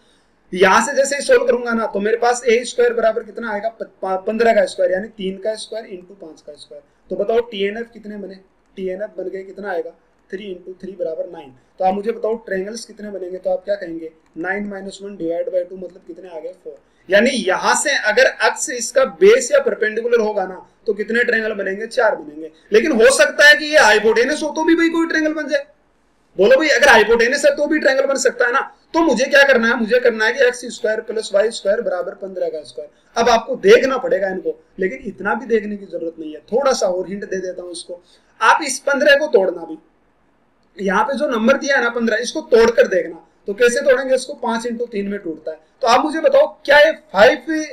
यहां से जैसे सोल्व करूंगा ना, तो मेरे पास ए स्क्वायर बराबर कितना आएगा, 15 का स्क्वायर, यानी 3 का स्क्वायर इंटू 5 का स्क्वायर। तो बताओ टीएनएफ कितने बने, टीएनएफ बन गए कितना आएगा, 3 इंटू 3 बराबर 9। तो आप मुझे बताओ ट्रायंगल्स कितने बनेंगे, तो आप क्या कहेंगे 9 - 1 डिवाइड बाय 2 मतलब कितने आ गए 4। यानी यहां से अगर अक्ष इसका बेस या परपेंडिकुलर होगा ना, तो कितने ट्रायंगल बनेंगे, 4 बनेंगे। लेकिन हो सकता है कि ये हाइपोटेनस हो तो भी भाई कोई ट्रायंगल बन जाए। बोलो भाई अगर हाइपोटेनस है तो भी ट्रायंगल बन सकता है ना। तो मुझे क्या करना है, मुझे करना है कि x square plus y square बराबर 15 का स्क्वायर। अब आपको देखना पड़ेगा इनको, लेकिन इतना भी देखने की जरूरत नहीं है, थोड़ा सा और हिंट दे देता हूं इसको। आप इस 15 को तोड़ना भी, यहाँ पे जो नंबर दिया है ना 15, इसको तोड़कर देखना। तो कैसे तोड़ेंगे इसको, 5 इंटू 3 में टूटता है। तो आप मुझे बताओ क्या ये 5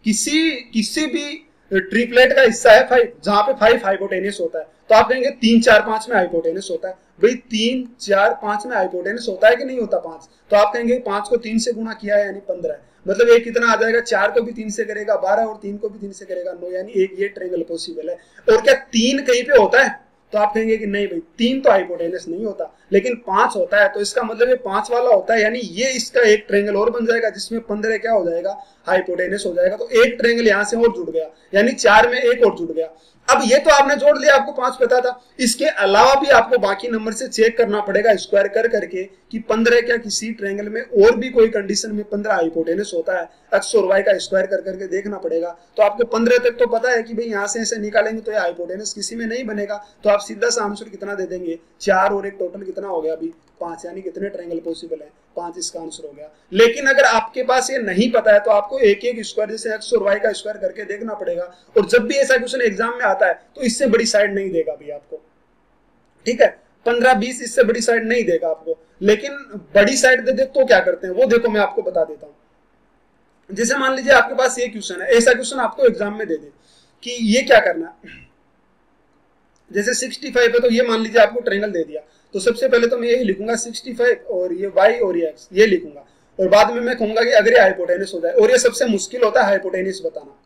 किसी भी ट्रिपलेट का हिस्सा है 5, जहां पे 5 हाइपोटेनस होता है। तो आप कहेंगे 3 4 5 में हाइपोटेनस होता है। भाई 3 4 5 में हाइपोटेनस होता है कि नहीं होता 5। तो आप कहेंगे 5 को 3 से गुणा किया है यानी 15 है, मतलब एक कितना आ जाएगा, 4 को भी 3 से करेगा 12 और 3 को भी 3 से करेगा 9, यानी एक ये ट्रायंगल पॉसिबल है। और क्या 3 कहीं पे होता है, तो आप कहेंगे कि नहीं भाई 3 तो हाइपोटेनस नहीं होता, लेकिन 5 होता है। तो इसका मतलब ये 5 वाला होता है, यानी ये इसका एक ट्रायंगल और बन जाएगा जिसमें 15 क्या हो जाएगा, हाइपोटेनस हो जाएगा। तो एक ट्रायंगल यहां से और जुड़ गया, यानी 4 में एक और जुड़ गया। अब ये तो आपने जोड़ लिया, आपको 5 पता था। इसके अलावा भी आपको बाकी नंबर से चेक करना पड़ेगा स्क्वायर कर करके कि 15 क्या किसी ट्रायंगल में और भी कोई कंडीशन में 15 हाइपोटेनस होता है, एक्स और वाई का स्क्वायर कर करके देखना पड़ेगा। तो आपको 15 तक तो पता है कि भाई यहां से ऐसे निकालेंगे तो ये हाइपोटेनस किसी में नहीं बनेगा। तो आप सीधा सा आंसर कितना दे देंगे, 4 और एक टोटल कितना हो गया अभी 5, यानी कितने ट्रायंगल पॉसिबल है, 5 इसका आंसर हो गया। लेकिन अगर आपके पास ये नहीं पता है तो आपको एक एक स्क्वायर जैसे एक्स और वाई का स्क्वायर करके देखना पड़ेगा। और जब भी ऐसा क्वेश्चन एग्जाम में आता है तो इससे बड़ी साइड नहीं देगा भी आपको, ठीक है, 15-20 इससे बड़ी साइड नहीं देगा आपको। लेकिन बड़ी साइड दे दे तो क्या करते हैं वो देखो, मैं आपको बता देता हूं। जैसे मान लीजिए आपके पास ये क्वेश्चन है, ऐसा क्वेश्चन आपको एग्जाम में दे दे कि ये क्या करना है, जैसे 65 है तो ये मान लीजिए आपको ट्रायंगल दे दिया, तो सबसे पहले तो मैं यही लिखूंगा 65 और ये y और ये x ये लिखूंगा। और बाद में मैं कहूंगा कि अगर ये हाइपोटेनस हो जाए, और ये सबसे मुश्किल होता है हाइपोटेनस बताना,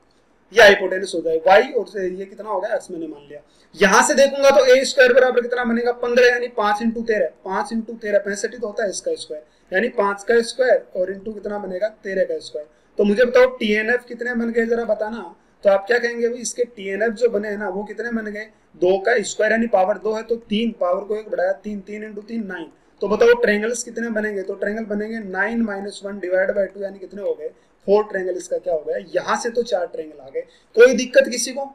ये हाइपोटेनस हो जाए y और ये कितना हो गया x मैंने मान लिया। यहां से देखूंगा तो a स्क्वायर बराबर कितना बनेगा 15, यानी 5 इंटू 13, 5 इंटू 13 65 ही तो होता है इसका स्क्वायर, यानी 5 का स्क्वायर और इंटू कितना बनेगा 13 का स्क्वायर। तो मुझे बताओ टीएनएफ कितने बन गए जरा बताना। तो आप क्या कहेंगे भाई इसके टीएनएफ जो बने हैं ना वो कितने बन गए, 2 का स्क्वायर यानी पावर 2 है तो 3, पावर को 1 बढ़ाया 3, 3 इंटू 3 9। तो बताओ ट्रायंगल्स कितने बनेंगे, तो ट्रायंगल बनेंगे 9 - 1 डिवाइड बाय 2, यानी कितने हो गए 4 ट्रायंगल इसका क्या हो गया। यहां से तो 4 ट्रायंगल आ गए, कोई दिक्कत किसी को,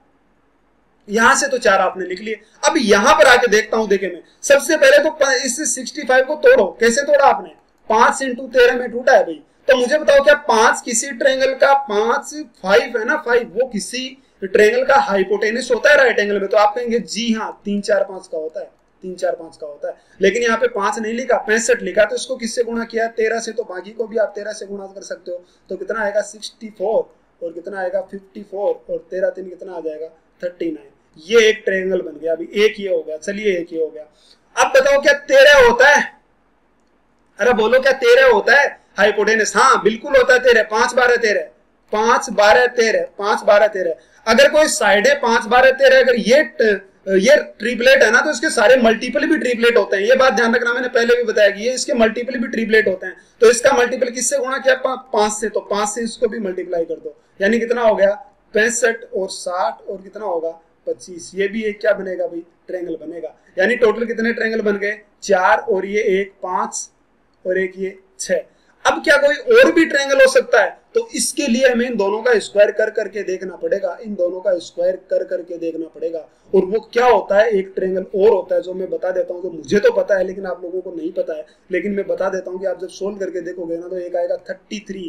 यहां से तो 4 आपने लिख लिए। अब यहां पर आके देखता हूं, देखे मैं सबसे पहले तो इस 65 को तोड़ो, कैसे तोड़ा आपने, 5 इंटू 13 में टूटा है भाई। तो मुझे बताओ क्या 5 किसी ट्रायंगल का 5 है ना 5 वो किसी ट्रायंगल का हाइपोटेनस होता है राइट एंगल में। तो आप कहेंगे जी हाँ 3 4 5 का होता है, 3 4 5 का होता है। लेकिन यहाँ पे 5 नहीं लिखा 65 लिखा, तो इसको किससे गुणा किया 13 से, तो बाकी को भी आप 13 से गुणा कर सकते हो। तो कितना आएगा 64 और कितना आएगा 54 और 13 3 कितना आ जाएगा 39। ये एक ट्रायंगल बन गया, अभी एक ये हो गया, चलिए एक ये हो गया। अब बताओ क्या 13 होता है, अरे बोलो क्या 13 होता है हाइपोटेनस, हाँ बिल्कुल होता है 13, 5 12 13, 5 12 13, 5 12 13। अगर कोई साइड है 5 12 13, अगर ये ट्रिपलेट है ना तो इसके सारे मल्टीपल भी ट्रिपलेट होते हैं। ये बात ध्यान रखना, मैंने पहले भी बताया कि ये इसके मल्टीपल भी ट्रिपलेट होते हैं। तो इसका मल्टीपल किससे गुणा किया 5 से, तो 5 से इसको भी मल्टीप्लाई कर दो, यानी कितना हो गया 65 और 60 और कितना होगा 25। ये भी एक क्या बनेगा भाई ट्रायंगल बनेगा। यानी टोटल कितने ट्रायंगल बन गए 4 और ये एक 5 और एक ये 6। अब क्या कोई और भी ट्रायंगल हो सकता है, तो इसके लिए हमें इन दोनों का स्क्वायर कर करके देखना पड़ेगा, इन दोनों का स्क्वायर कर करके देखना पड़ेगा। और वो क्या होता है, एक ट्रायंगल और होता है जो मैं बता देता हूँ, जो मुझे तो पता है लेकिन आप लोगों को नहीं पता है, लेकिन मैं बता देता हूँ कि आप जब सोल्व करके देखोगे ना तो एक आएगा 33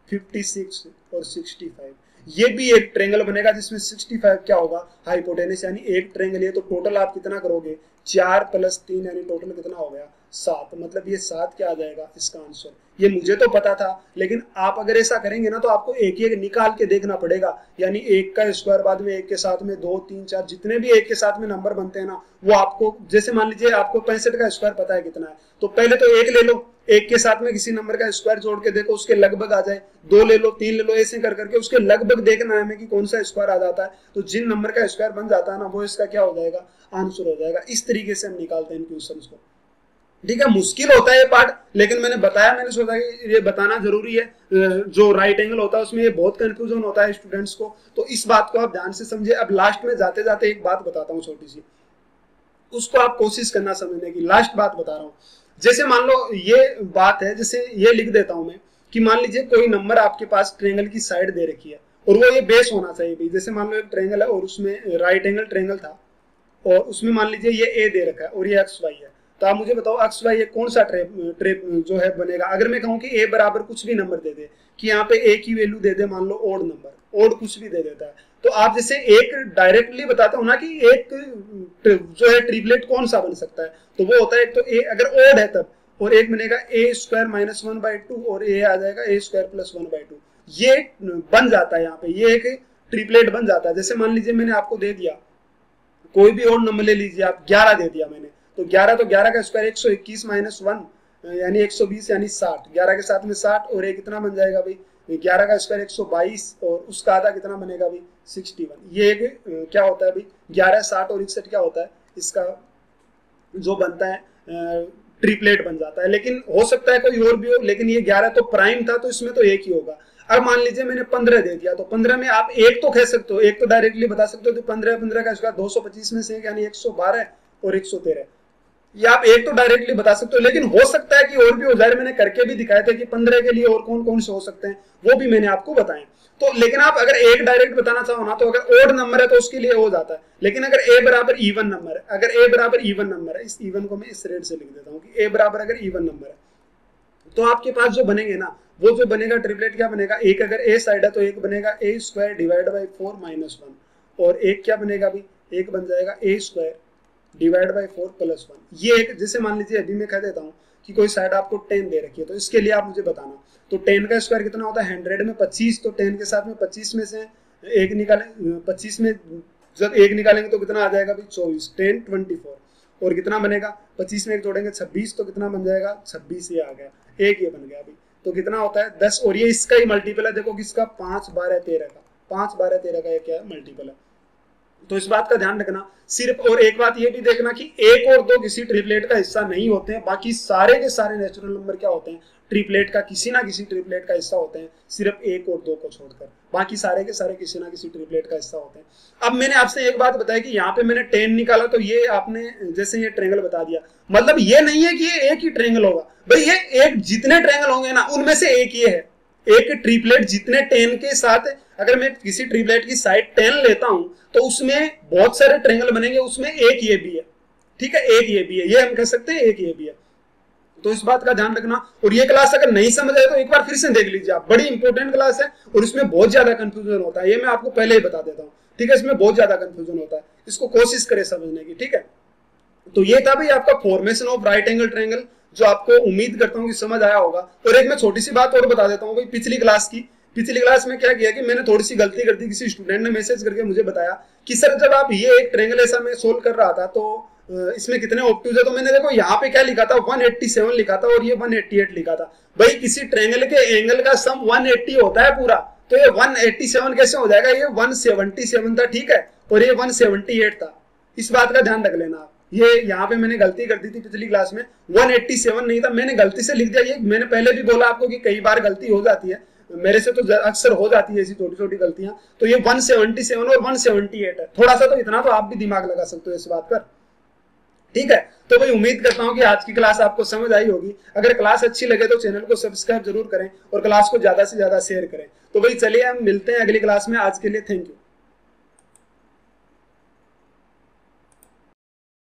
56 और 65। ये भी एक ट्रायंगल बनेगा जिसमें 65 क्या होगा हाइपोटेनस, यानी एक ट्रायंगल। ये तो टोटल आप कितना करोगे 4 + 3 यानी टोटल कितना हो गया 7, मतलब ये 7 क्या आ जाएगा इसका आंसर। ये मुझे तो पता था, लेकिन आप अगर ऐसा करेंगे ना तो आपको एक एक निकाल के देखना पड़ेगा, यानी 1 का स्क्वायर बाद में 1 के साथ में 2 3 4 जितने भी 1 के साथ में नंबर बनते हैं ना, वो आपको, जैसे मान लीजिए आपको 65 का स्क्वायर पता है कितना है, तो पहले तो 1 ले लो, 1 के साथ में किसी नंबर का स्क्वायर जोड़ के देखो उसके लगभग आ जाए, 2 ले लो, 3 ले लो, ऐसे कर करके उसके लगभग देखना है हमें कि कौन सा स्क्वायर आ जाता है। तो जिन नंबर का स्क्वायर बन जाता है ना, वो इसका क्या हो जाएगा, आंसर हो जाएगा। इस तरीके से हम निकालते हैं इन क्वेश्चंस को। ठीक है, मुश्किल होता है ये पार्ट, लेकिन मैंने बताया, मैंने सोचा कि ये बताना जरूरी है। जो राइट एंगल होता है उसमें ये बहुत कंफ्यूजन होता है स्टूडेंट्स को, तो इस बात को आप ध्यान से समझे। अब लास्ट में जाते जाते एक बात बताता हूँ छोटी सी, उसको आप कोशिश करना समझने की। लास्ट बात बता रहा हूँ, जैसे मान लो ये बात है, जैसे ये लिख देता हूं मैं कि मान लीजिए कोई नंबर आपके पास ट्रायंगल की साइड दे रखी है और वो ये बेस होना चाहिए भाई। जैसे मान लो एक ट्रायंगल है और उसमें राइट एंगल ट्रायंगल था और उसमें मान लीजिए ये ए दे रखा है और ये एक्स वाई है, तो आप मुझे बताओ एक्स वाई ये कौन सा ट्रेप जो है बनेगा। अगर मैं कहूँ कि ए बराबर कुछ भी नंबर दे दे, कि यहाँ पे ए की वैल्यू दे दे मान लो ओड नंबर, ओड कुछ भी दे देता है, तो आप जैसे एक डायरेक्टली बताता हूँ ना कि एक जो है ट्रिपलेट कौन सा बन सकता है, तो वो होता है एक तो ए अगर ओड है तब, और एक बनेगा ए स्क्वायर माइनस 1/2 और ए आ जाएगा ए स्क्वायर प्लस 1/2। ये बन जाता है यहाँ पे, ये एक ट्रिपलेट बन जाता है। जैसे मान लीजिए मैंने आपको दे दिया कोई भी और नंबर ले लीजिए आप, 11 दे दिया मैंने, तो 11 का स्क्वायर 121 माइनस 1 यानी 120 यानी 60, 11 के साथ में 60 और ये कितना बन जाएगा भाई, 11 का स्क्वायर 122 और उसका आधा कितना बनेगा भाई 61। ये एक क्या होता है भाई 11 60 और 61 क्या होता है, इसका जो बनता है ट्रिपलेट बन जाता है। लेकिन हो सकता है कोई और भी हो, लेकिन ये 11 तो प्राइम था तो इसमें तो एक ही होगा। अब मान लीजिए मैंने 15 दे दिया, तो 15 में आप एक तो कह सकते हो, एक तो डायरेक्टली बता सकते हो, तो 15 का स्क्वायर 225 में से यानी 112 और 113, ये आप एक तो डायरेक्टली बता सकते हो। लेकिन हो सकता है कि और भी हो जाए, मैंने करके भी दिखाए थे कि 15 के लिए और कौन कौन से हो सकते हैं, वो भी मैंने आपको बताए। तो लेकिन आप अगर एक डायरेक्ट बताना चाहो ना, तो अगर ओड नंबर है तो उसके लिए हो जाता है, लेकिन अगर ए बराबर इवन नंबर है, अगर ए बराबर इवन नंबर है, इस इवन को मैं इस रेट से लिख देता हूँ कि ए बराबर अगर इवन नंबर है, तो आपके पास जो बनेंगे ना, वो जो बनेगा ट्रिपलेट क्या बनेगा, एक अगर ए साइड है तो एक बनेगा ए स्क्वायर डिवाइड बाई 4 माइनस 1, और एक क्या बनेगा भाई, एक बन जाएगा ए स्क्वायर डिवाइड बाई 4 प्लस 1। ये एक, जैसे मान लीजिए अभी मैं कह देता हूँ कि कोई साइड आपको 10 दे रखी है, तो इसके लिए आप मुझे बताना, तो 10 का स्क्वायर कितना होता है 100 में 25, तो 10 के साथ में 25 में से एक निकालें, 25 में जब एक निकालेंगे तो कितना आ जाएगा भाई 24, 10 24 और कितना बनेगा 25 में एक जोड़ेंगे 26, तो कितना बन जाएगा 26, ये आ गया, एक ये बन गया अभी, तो कितना होता है 10, और ये इसका ही मल्टीपल है, देखो किसका 5 12 13 का, 5 12 13 का ये क्या है मल्टीपल है। तो इस बात का ध्यान रखना सिर्फ, और एक बात ये भी देखना कि 1 और 2 किसी ट्रिपलेट का हिस्सा नहीं होते हैं, बाकी सारे के सारे नेचुरल नंबर क्या होते हैं ट्रिपलेट का, किसी ना किसी ट्रिपलेट का हिस्सा होते हैं, सिर्फ 1 और 2 को छोड़कर, बाकी सारे के सारे किसी ना किसी ट्रिपलेट का हिस्सा होते हैं। अब मैंने आपसे एक बात बताई कि यहाँ पे मैंने 10 निकाला, तो ये आपने जैसे ये ट्रायंगल बता दिया, मतलब ये नहीं है कि ये एक ही ट्रायंगल होगा भाई, ये एक जितने ट्रायंगल होंगे ना उनमें से एक ये है, एक ट्रिपलेट जितने 10 के साथ, अगर मैं किसी ट्रिपलेट की साइड 10 लेता हूं तो उसमें बहुत सारे ट्रायंगल बनेंगे, उसमें एक ये भी है, ठीक है, एक ये भी है, ये हम कह सकते हैं एक ये भी है। तो इस बात का ध्यान रखना, और ये क्लास अगर नहीं समझ आए तो एक बार फिर से देख लीजिए आप, बड़ी इंपॉर्टेंट क्लास है और इसमें बहुत ज्यादा कंफ्यूजन होता है, ये मैं आपको पहले ही बता देता हूँ, ठीक है, इसमें बहुत ज्यादा कंफ्यूजन होता है, इसको कोशिश करें समझने की, ठीक है। तो ये था भाई आपका formation of right angle triangle, जो आपको उम्मीद करता हूँ कि समझ आया होगा। और एक मैं छोटी सी बात और बता देता हूँ भाई, पिछली क्लास में क्या किया कि मैंने थोड़ी सी गलती कर दी, किसी स्टूडेंट ने मैसेज करके मुझे बताया कि सर जब आप ये एक ट्रायंगल ऐसा मैं सोल्व कर रहा था तो इसमें कितने ऑब्ट्यूज है, तो मैंने देखो यहाँ पे क्या लिखा था 187 लिखा था और ये 188 लिखा था। भाई किसी ट्रायंगल के एंगल का सम 180 होता है पूरा, तो ये 187 कैसे हो जाएगा, ये 177 था, ठीक है, और ये 178 था, इस बात का ध्यान रख लेना आप। ये यहाँ पे मैंने गलती कर दी थी पिछली क्लास में, 187 नहीं था, मैंने गलती से लिख दिया, ये मैंने पहले भी बोला आपको कि कई बार गलती हो जाती है, मेरे से तो अक्सर हो जाती है ऐसी छोटी छोटी गलतियां, तो ये 177 और 178 है, थोड़ा सा तो इतना तो आप भी दिमाग लगा सकते हो इस बात पर, ठीक है। तो भाई उम्मीद करता हूं कि आज की क्लास आपको समझ आई होगी, अगर क्लास अच्छी लगे तो चैनल को सब्सक्राइब जरूर करें और क्लास को ज्यादा से ज्यादा शेयर करें। तो भाई चलिए हम मिलते हैं अगली क्लास में, आज के लिए थैंक यू।